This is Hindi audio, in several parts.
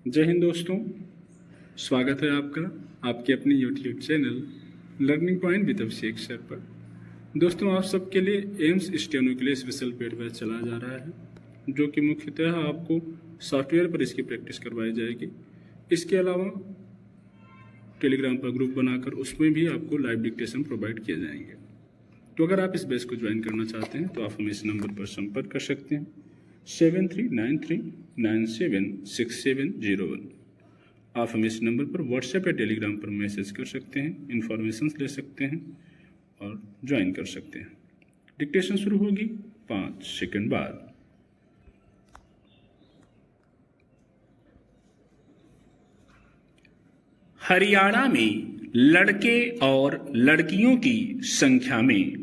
जय हिंद दोस्तों, स्वागत है आपका आपके अपने YouTube channel learning point with Abhishek sir पर। दोस्तों, आप सबके लिए एम्स स्टेनो के लिए स्पेशल पेड बैच चलाया जा रहा है, जो कि मुख्यतः आपको सॉफ्टवेयर पर इसकी प्रैक्टिस करवाई जाएगी। इसके अलावा टेलीग्राम पर ग्रुप बनाकर उसमें भी आपको लाइव डिक्टेशन प्रोवाइड किए जाएंगे। तो अगर आप इस बैच को ज्वाइन करना चाहते हैं तो आप हमें इस नंबर पर संपर्क कर सकते हैं 7393976701। आप हमें इस नंबर पर व्हाट्सएप या टेलीग्राम पर मैसेज कर सकते हैं, इन्फॉर्मेशन ले सकते हैं और ज्वाइन कर सकते हैं। डिक्टेशन शुरू होगी 5 सेकंड बाद। हरियाणा में लड़के और लड़कियों की संख्या में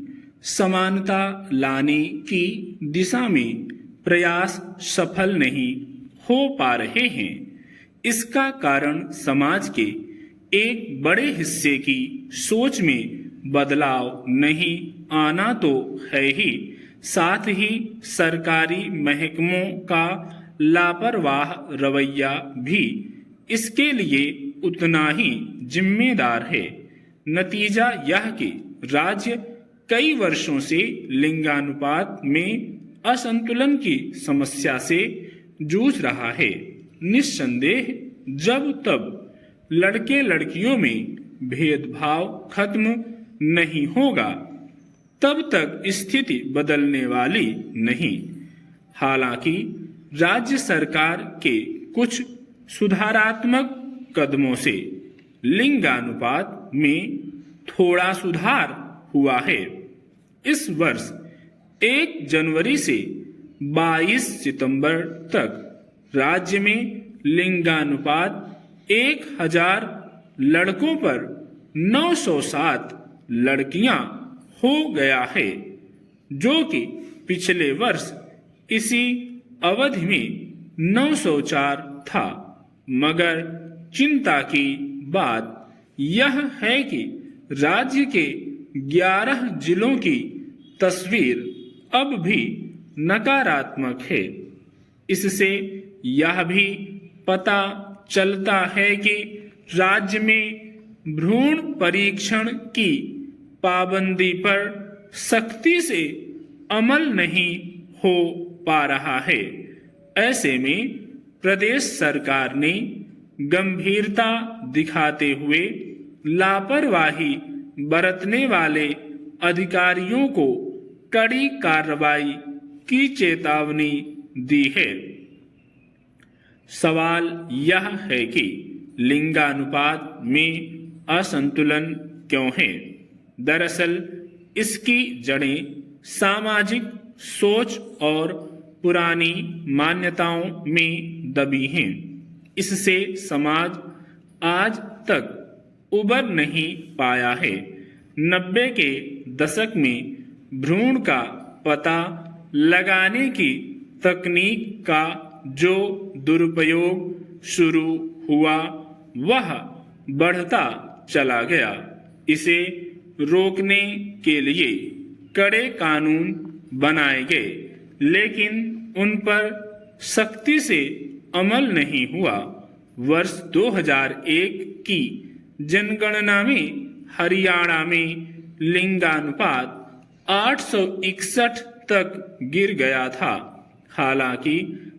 समानता लाने की दिशा में प्रयास सफल नहीं हो पा रहे हैं। इसका कारण समाज के एक बड़े हिस्से की सोच में बदलाव नहीं आना तो है ही, साथ ही सरकारी महकमों का लापरवाह रवैया भी इसके लिए उतना ही जिम्मेदार है। नतीजा यह कि राज्य कई वर्षों से लिंगानुपात में असंतुलन की समस्या से जूझ रहा है। निस्संदेह जब तब लड़के लड़कियों में भेदभाव खत्म नहीं होगा तब तक स्थिति बदलने वाली नहीं। हालांकि राज्य सरकार के कुछ सुधारात्मक कदमों से लिंगानुपात में थोड़ा सुधार हुआ है। इस वर्ष 1 जनवरी से 22 सितंबर तक राज्य में लिंगानुपात 1000 लड़कों पर 907 लड़कियां हो गया है, जो कि पिछले वर्ष इसी अवधि में 904 था। मगर चिंता की बात यह है कि राज्य के 11 जिलों की तस्वीर अब भी नकारात्मक है। इससे यह भी पता चलता है कि राज्य में भ्रूण परीक्षण की पाबंदी पर सख्ती से अमल नहीं हो पा रहा है। ऐसे में प्रदेश सरकार ने गंभीरता दिखाते हुए लापरवाही बरतने वाले अधिकारियों को कड़ी कार्रवाई की चेतावनी दी है। सवाल यह है कि लिंगानुपात में असंतुलन क्यों है? दरअसल इसकी जड़ें सामाजिक सोच और पुरानी मान्यताओं में दबी हैं। इससे समाज आज तक उबर नहीं पाया है। 90 के दशक में भ्रूण का पता लगाने की तकनीक का जो दुरुपयोग शुरू हुआ वह बढ़ता चला गया। इसे रोकने के लिए कड़े कानून बनाए गए, लेकिन उन पर सख्ती से अमल नहीं हुआ। वर्ष 2001 की जनगणना में हरियाणा में लिंगानुपात 861 तक गिर गया था। हालांकि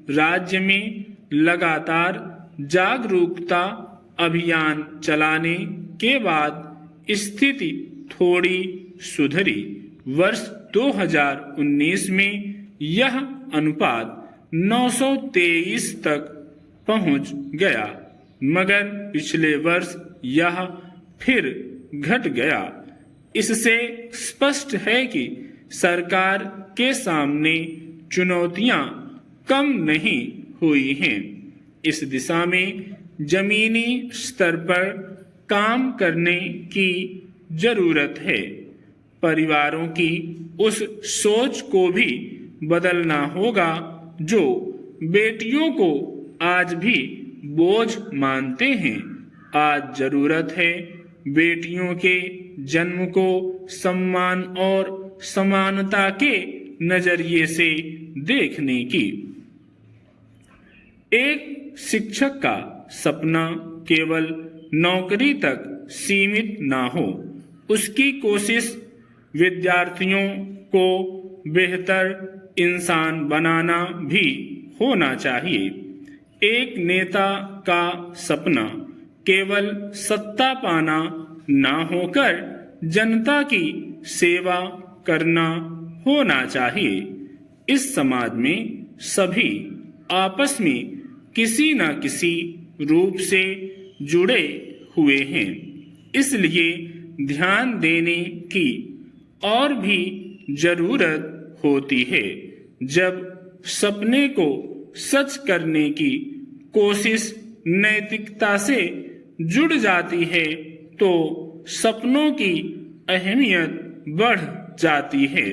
राज्य में लगातार जागरूकता अभियान चलाने के बाद स्थिति थोड़ी सुधरी। वर्ष 2019 में यह अनुपात 923 तक पहुंच गया, मगर पिछले वर्ष यह फिर घट गया। इससे स्पष्ट है कि सरकार के सामने चुनौतियां कम नहीं हुई हैं। इस दिशा में जमीनी स्तर पर काम करने की जरूरत है। परिवारों की उस सोच को भी बदलना होगा जो बेटियों को आज भी बोझ मानते हैं। आज जरूरत है बेटियों के जन्म को सम्मान और समानता के नजरिए से देखने की। एक शिक्षक का सपना केवल नौकरी तक सीमित ना हो। उसकी कोशिश विद्यार्थियों को बेहतर इंसान बनाना भी होना चाहिए। एक नेता का सपना केवल सत्ता पाना ना होकर जनता की सेवा करना होना चाहिए। इस समाज में सभी आपस में किसी न किसी रूप से जुड़े हुए हैं, इसलिए ध्यान देने की और भी जरूरत होती है। जब सपने को सच करने की कोशिश नैतिकता से जुड़ जाती है तो सपनों की अहमियत बढ़ जाती है।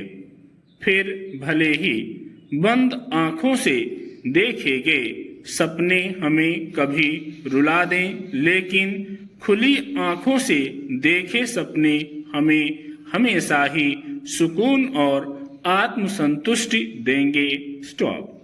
फिर भले ही बंद आंखों से देखे गए सपने हमें कभी रुला दें, लेकिन खुली आंखों से देखे सपने हमें हमेशा ही सुकून और आत्मसंतुष्टि देंगे। स्टॉप।